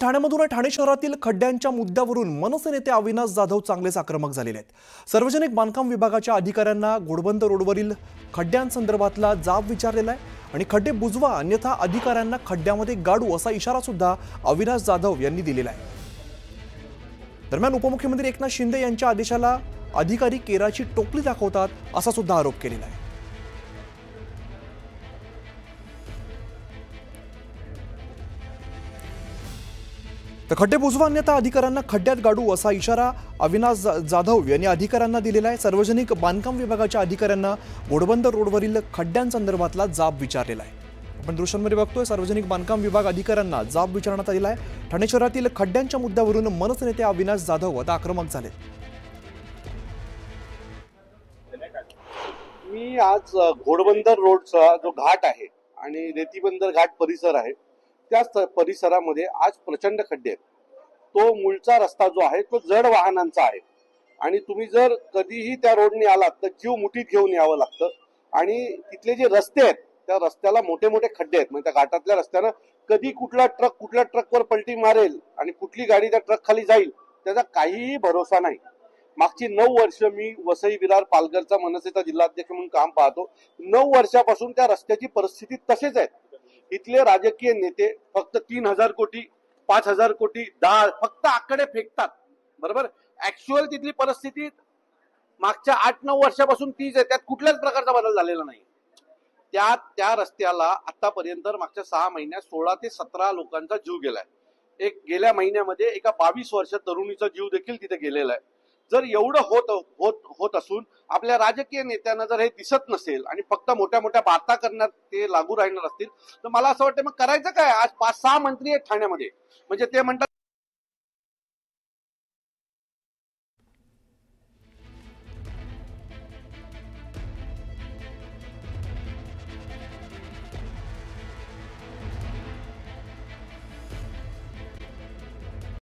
ठाण्यामधून ठाणे शहरातील खड्ड्यांच्या मुद्द्यावरून मनसे नेते अविनाश जाधव चांगलेच आक्रमक झालेले आहेत। सार्वजनिक बांधकाम विभागाच्या अधिकाऱ्यांना घोडबंद रोडवरील खड्ड्यांसंदर्भातला जाब विचारलेला आहे आणि खड्डे बुजवा अन्यथा अधिकाऱ्यांना खड्ड्यामध्ये गाडू असा इशारा सुद्धा अविनाश जाधव यांनी दिलेला आहे। दरम्यान उपमुख्यमंत्री एकनाथ शिंदे यांच्या आदेशाला अधिकारी केराची टोपली दाखवतात असा सुद्धा आरोप केलेला आहे। तर खड्डे बुजवा अन्यथा अधिकाऱ्यांना खड्ड्यात गाडू असा इशारा अविनाश जाधव यांनी अधिकाऱ्यांना दिलेला आहे। सार्वजनिक बांधकाम विभागाच्या अधिकाऱ्यांना घोडबंद रोडवरील खड्ड्यांसंदर्भातला जाब विचारलेला आहे। आपण दृश्यांमध्ये बघतोय सार्वजनिक बांधकाम विभाग अधिकाऱ्यांना जाब विचारण्यात आलेला आहे। ठाणे शहरातील खड्ड्यांच्या मुद्द्यावरून मनसे नेते अविनाश जाधव आता आक्रमक झाले। मी आज घोडबंदर रोडचा जो घाट आहे आणि रेतीबंदर घाट परिसर आहे त्या परिसरामध्ये आज प्रचंड खड्डे आहेत। तो मूळचा रस्ता जो आहे तो जड वाहनांचा आहे आणि तुम्ही जर कधीही त्या रोडने आलात तर जीव मुठीत घेऊन यावं लागतं आणि तिथले जे रस्ते आहेत त्या रस्त्याला मोठे मोठे खड्डे आहेत। म्हणजे त्या घाटातल्या रस्त्यानं कधी कुठल्या ट्रकवर पलटी मारेल आणि कुठली गाडी त्या ट्रक खाली जाईल त्याचा काहीही भरोसा नाही। मागची 9 वर्ष मी वसई विरार पालघरचा मनसेचा जिल्हाध्यक्ष म्हणून काम पाहतो। 9 वर्षापासून त्या रस्त्याची परिस्थिती तसेच आहे। इथले राजकीय नेते फक्त 3,000 कोटी 5,000 कोटी फक्त आकडे फेकतात, बरोबर। ऍक्च्युअल तिथली परिस्थिती मागच्या 8-9 वर्षापासून तीच आहे, त्यात कुठल्याच प्रकारचा बदल झालेला नाही। त्या रस्त्याला आतापर्यंत मागच्या 6 महिन्यात 16 ते 17 लोकांचा जीव गेलाय। एक गेल्या महिन्यामध्ये एका 22 वर्ष तरुणीचा जीव देखील तिथे गेलेला आहे। जर एवढं होत असून आपल्या राजकीय नेत्यांना जर हे दिसत नसेल आणि फक्त मोठ्या मोठ्या बाता करण्यात ते लागू राहणार असतील तर मला असं वाटतं मग करायचं काय। आज 5-6 मंत्री आहेत ठाण्यामध्ये, म्हणजे ते म्हणतात